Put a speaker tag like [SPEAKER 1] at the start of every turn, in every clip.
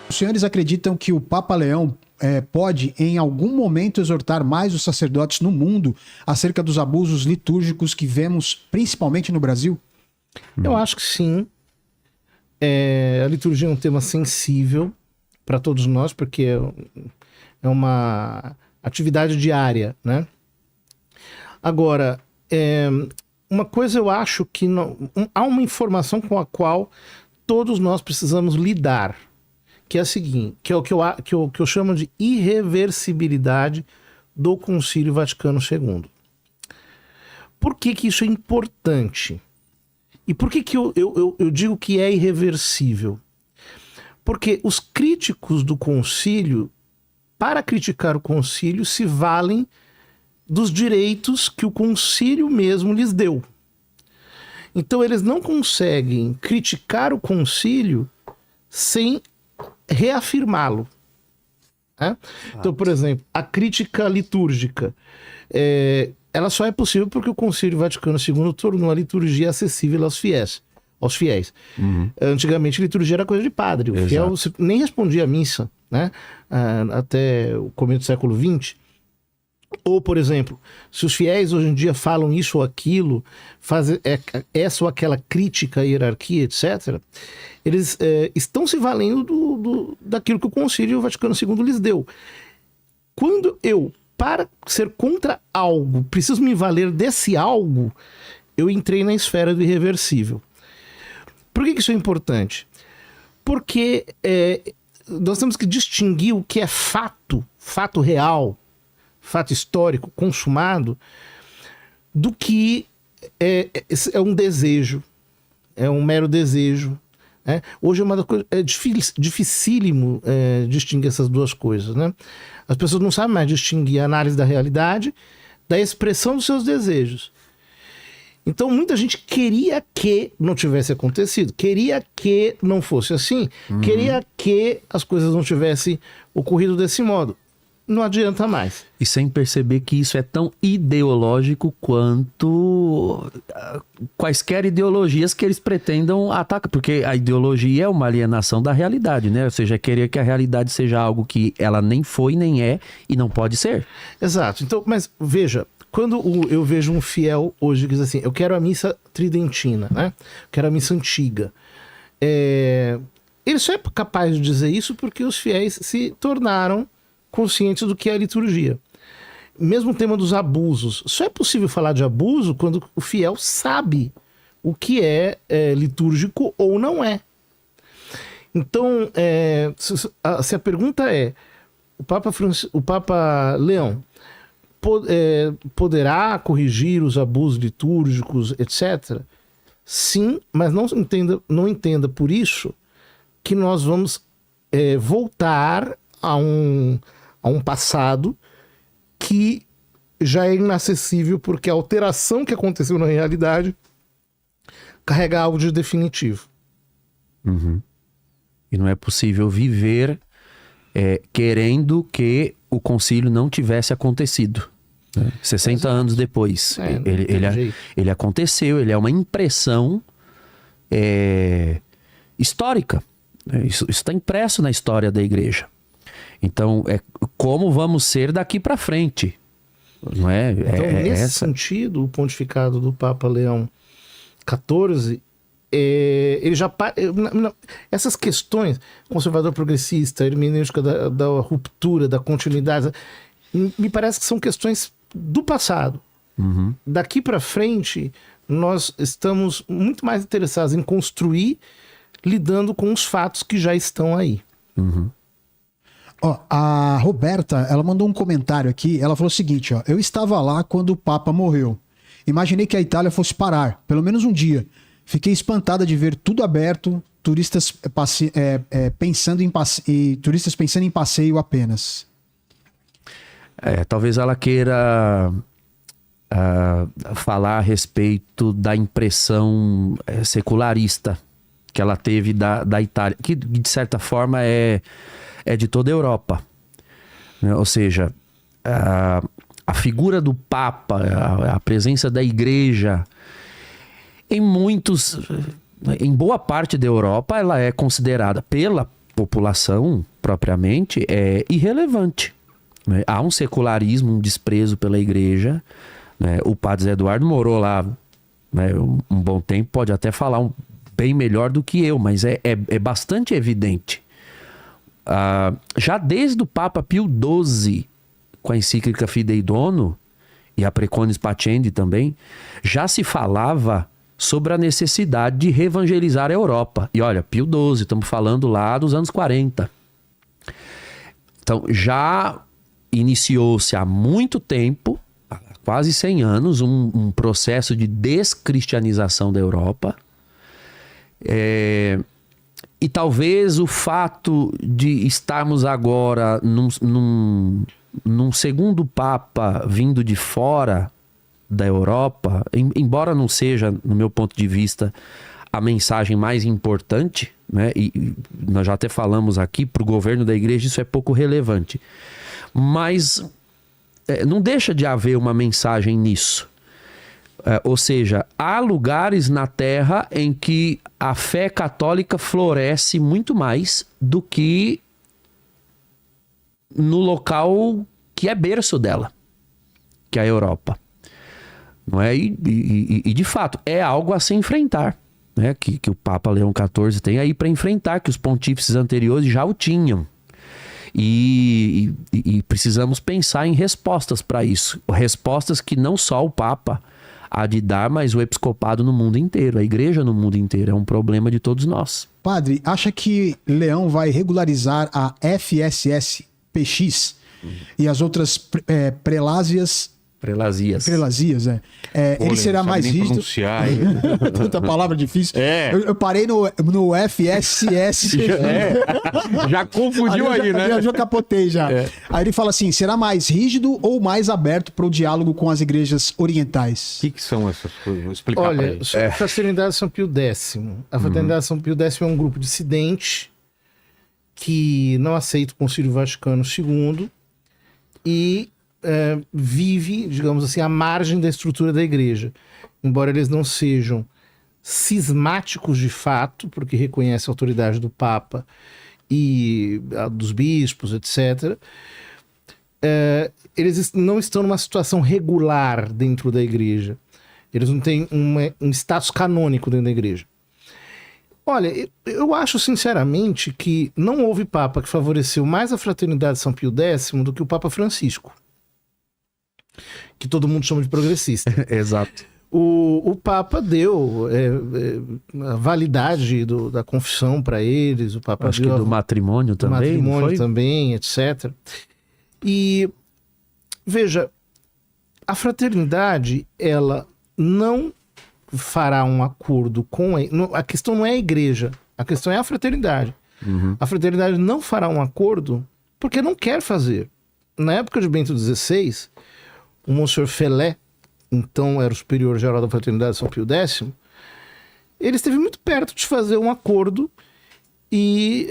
[SPEAKER 1] Os senhores acreditam que o Papa Leão pode, em algum momento, exortar mais os sacerdotes no mundo acerca dos abusos litúrgicos que vemos, principalmente no Brasil?
[SPEAKER 2] Eu acho que sim. A liturgia é um tema sensível para todos nós, porque é uma atividade diária, né? Agora, uma coisa eu acho que há uma informação com a qual todos nós precisamos lidar, que é a seguinte, que é o que eu chamo de irreversibilidade do Concílio Vaticano II. Por que que isso é importante? E por que que eu digo que é irreversível? Porque os críticos do concílio, para criticar o concílio, se valem dos direitos que o concílio mesmo lhes deu. Então eles não conseguem criticar o concílio sem reafirmá-lo. Né? Então, por exemplo, a crítica litúrgica, ela só é possível porque o Concílio Vaticano II tornou a liturgia acessível aos fiéis. Uhum. Antigamente a liturgia era coisa de padre, o fiel nem respondia à missa, né? Até o começo do século XX. Ou, por exemplo, se os fiéis hoje em dia falam isso ou aquilo, fazem essa ou aquela crítica à hierarquia, etc., eles estão se valendo daquilo que o Concílio Vaticano II lhes deu. Quando eu, para ser contra algo, preciso me valer desse algo, eu entrei na esfera do irreversível. Por que isso é importante? Porque nós temos que distinguir o que é fato real, fato histórico, consumado, do que é um desejo, é um mero desejo. Né? Hoje é dificílimo distinguir essas duas coisas. Né? As pessoas não sabem mais distinguir a análise da realidade da expressão dos seus desejos. Então muita gente queria que não tivesse acontecido, queria que não fosse assim, queria que as coisas não tivessem ocorrido desse modo. Não adianta mais.
[SPEAKER 3] E sem perceber que isso é tão ideológico quanto quaisquer ideologias que eles pretendam atacar. Porque a ideologia é uma alienação da realidade, né? Ou seja, querer que a realidade seja algo que ela nem foi, nem é e não pode ser.
[SPEAKER 2] Exato. Então, mas veja, quando eu vejo um fiel hoje que diz assim, eu quero a missa tridentina, né? Eu quero a missa antiga. Ele só é capaz de dizer isso porque os fiéis se tornaram conscientes do que é a liturgia. Mesmo o tema dos abusos. Só é possível falar de abuso quando o fiel sabe o que é litúrgico ou não é. Então, se a pergunta é, o Papa Leão poderá corrigir os abusos litúrgicos, etc.? Sim, mas não entenda por isso que nós vamos voltar a um passado que já é inacessível, porque a alteração que aconteceu na realidade carrega algo de definitivo.
[SPEAKER 3] Uhum. E não é possível viver querendo que o concílio não tivesse acontecido. 60 anos depois. Ele aconteceu, ele é uma impressão histórica. Isso está impresso na história da igreja. Então, como vamos ser daqui para frente, não é?
[SPEAKER 2] Então, nesse sentido, o pontificado do Papa Leão XIV, ele já... essas questões, conservador progressista, hermenêutica da ruptura, da continuidade, me parece que são questões do passado.
[SPEAKER 3] Uhum.
[SPEAKER 2] Daqui para frente, nós estamos muito mais interessados em construir, lidando com os fatos que já estão aí.
[SPEAKER 3] Uhum.
[SPEAKER 1] A Roberta, ela mandou um comentário aqui, ela falou o seguinte, eu estava lá quando o Papa morreu. Imaginei que a Itália fosse parar, pelo menos um dia. Fiquei espantada de ver tudo aberto, turistas pensando em passeio apenas.
[SPEAKER 3] Talvez ela queira falar a respeito da impressão secularista que ela teve da Itália, que de certa forma é de toda a Europa, né? Ou seja, a figura do Papa, a presença da Igreja, em boa parte da Europa, ela é considerada população, propriamente, é irrelevante. Né? Há um secularismo, um desprezo pela igreja. Né? O padre Zé Eduardo morou lá, né, um bom tempo, pode até falar bem melhor do que eu, mas é bastante evidente. Já desde o Papa Pio XII, com a encíclica Fidei Dono, e a Preconis Patiendi também, já se falava sobre a necessidade de reevangelizar a Europa. E olha, Pio XII, estamos falando lá dos anos 40. Então, já iniciou-se há muito tempo, há quase 100 anos, um processo de descristianização da Europa. E talvez o fato de estarmos agora num segundo Papa vindo de fora da Europa, embora não seja, no meu ponto de vista, a mensagem mais importante, né? E nós já até falamos aqui, para o governo da igreja isso é pouco relevante. Mas não deixa de haver uma mensagem nisso. Ou seja, há lugares na Terra em que a fé católica floresce muito mais do que no local que é berço dela, que é a Europa. Não é? E de fato, é algo a se enfrentar, né? Que o Papa Leão XIV tem aí para enfrentar, que os pontífices anteriores já o tinham. E precisamos pensar em respostas para isso. Respostas que não só o Papa há de dar, mas o episcopado no mundo inteiro, a igreja no mundo inteiro. É um problema de todos nós.
[SPEAKER 1] Padre, acha que Leão vai regularizar a FSS-PX e as outras prelasias? Prelasias, ele será mais rígido. Tanta palavra difícil. Eu parei no FSS.
[SPEAKER 4] Já confundiu aí, né?
[SPEAKER 1] Já capotei já. Aí ele fala assim: será mais rígido ou mais aberto para o diálogo com as igrejas orientais?
[SPEAKER 4] O que são essas coisas? Vou explicar.
[SPEAKER 2] Olha, a Fraternidade São Pio X. A Fraternidade São Pio X é um grupo dissidente que não aceita o Concílio Vaticano II e vive, digamos assim, à margem da estrutura da igreja. Embora eles não sejam cismáticos de fato, porque reconhecem a autoridade do Papa e dos bispos, etc., eles não estão numa situação regular dentro da igreja. Eles não têm um status canônico dentro da igreja. Olha, eu acho sinceramente que não houve Papa que favoreceu mais a Fraternidade São Pio X do que o Papa Francisco, que todo mundo chama de progressista.
[SPEAKER 3] Exato.
[SPEAKER 2] O Papa deu a validade da confissão para eles, o Papa
[SPEAKER 3] acho
[SPEAKER 2] deu
[SPEAKER 3] que do matrimônio também.
[SPEAKER 2] Matrimônio também, etc. E veja, a fraternidade, ela não fará um acordo com a questão não é a igreja, a questão é a fraternidade. A fraternidade não fará um acordo porque não quer fazer. Na época de Bento XVI, o Monsenhor Felé, então era o superior geral da Fraternidade São Pio X, ele esteve muito perto de fazer um acordo e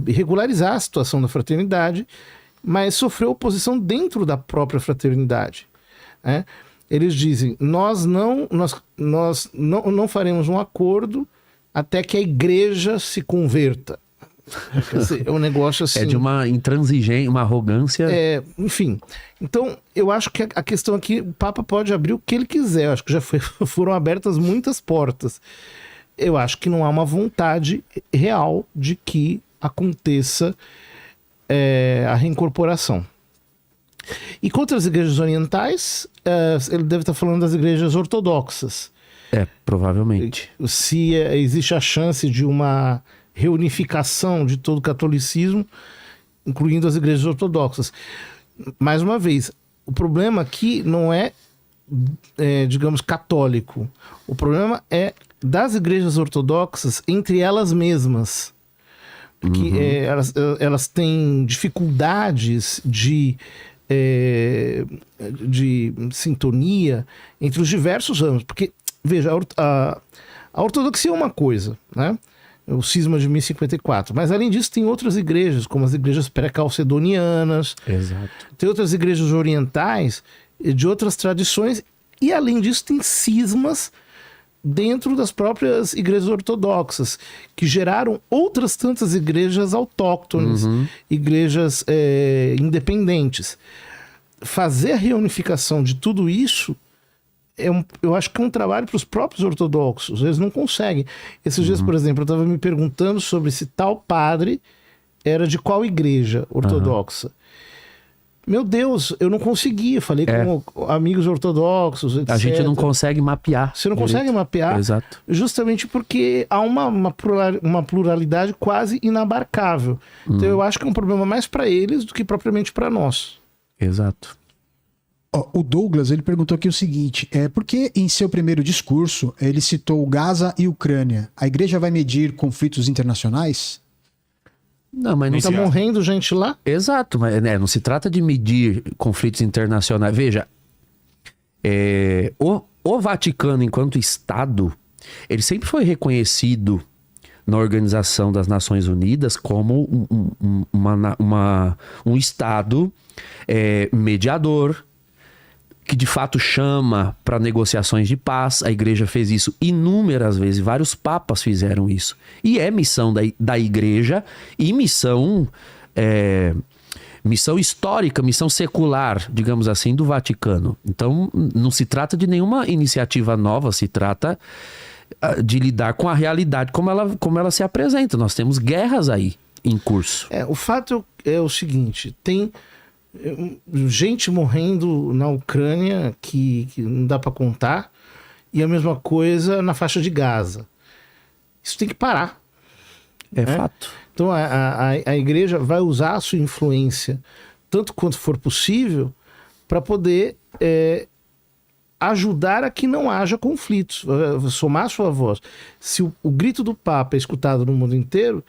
[SPEAKER 2] regularizar a situação da fraternidade, mas sofreu oposição dentro da própria fraternidade. Eles dizem, nós não faremos um acordo até que a igreja se converta. É um negócio assim...
[SPEAKER 3] É de uma intransigência, uma arrogância...
[SPEAKER 2] enfim, então eu acho que a questão aqui, o Papa pode abrir o que ele quiser, eu acho que já foram abertas muitas portas. Eu acho que não há uma vontade real de que aconteça a reincorporação. E contra as igrejas orientais, ele deve estar falando das igrejas ortodoxas.
[SPEAKER 3] Provavelmente.
[SPEAKER 2] Se existe a chance de uma reunificação de todo o catolicismo, incluindo as igrejas ortodoxas. Mais uma vez, o problema aqui não é, digamos, católico. O problema é das igrejas ortodoxas entre elas mesmas. Porque elas têm dificuldades de sintonia entre os diversos ramos. Porque, veja, a ortodoxia é uma coisa, né? O cisma de 1054. Mas, além disso, tem outras igrejas, como as igrejas pré-calcedonianas.
[SPEAKER 3] Exato.
[SPEAKER 2] Tem outras igrejas orientais de outras tradições. E, além disso, tem cismas dentro das próprias igrejas ortodoxas, que geraram outras tantas igrejas autóctones, igrejas independentes. Fazer a reunificação de tudo isso, eu acho que é um trabalho para os próprios ortodoxos. Eles não conseguem. Esses dias, por exemplo, eu estava me perguntando sobre se tal padre era de qual igreja ortodoxa. Meu Deus, eu não conseguia. Falei com amigos ortodoxos, etc.
[SPEAKER 3] A gente não consegue mapear.
[SPEAKER 2] Você não consegue mapear,
[SPEAKER 3] Exato.
[SPEAKER 2] justamente porque há uma pluralidade quase inabarcável. Então eu acho que é um problema mais para eles do que propriamente para nós.
[SPEAKER 3] Exato.
[SPEAKER 1] Ó, o Douglas, ele perguntou aqui o seguinte, por que em seu primeiro discurso ele citou Gaza e Ucrânia? A igreja vai medir conflitos internacionais?
[SPEAKER 3] Não, mas não
[SPEAKER 2] Tá morrendo gente lá?
[SPEAKER 3] Exato, mas não se trata de medir conflitos internacionais. Veja, o Vaticano, enquanto Estado, ele sempre foi reconhecido na Organização das Nações Unidas como um Estado mediador, que de fato chama para negociações de paz. A igreja fez isso inúmeras vezes, vários papas fizeram isso. E é missão da igreja e missão histórica, missão secular, digamos assim, do Vaticano. Então, não se trata de nenhuma iniciativa nova, se trata de lidar com a realidade como ela se apresenta. Nós temos guerras aí em curso.
[SPEAKER 2] O fato é o seguinte, tem gente morrendo na Ucrânia que não dá para contar, e a mesma coisa na faixa de Gaza. Isso tem que parar.
[SPEAKER 3] É fato.
[SPEAKER 2] Então a igreja vai usar a sua influência tanto quanto for possível para poder ajudar a que não haja conflitos, somar sua voz. Se o grito do Papa é escutado no mundo inteiro,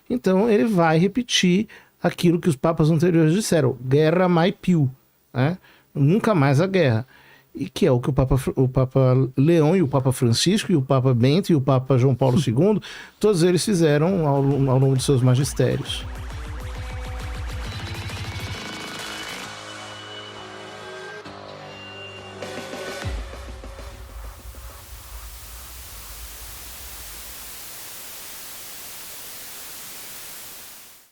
[SPEAKER 2] então ele vai repetir aquilo que os papas anteriores disseram: guerra mai più, né? Nunca mais a guerra. E que é o que o Papa Leão e o Papa Francisco e o Papa Bento e o Papa João Paulo II, todos eles fizeram ao longo de seus magistérios.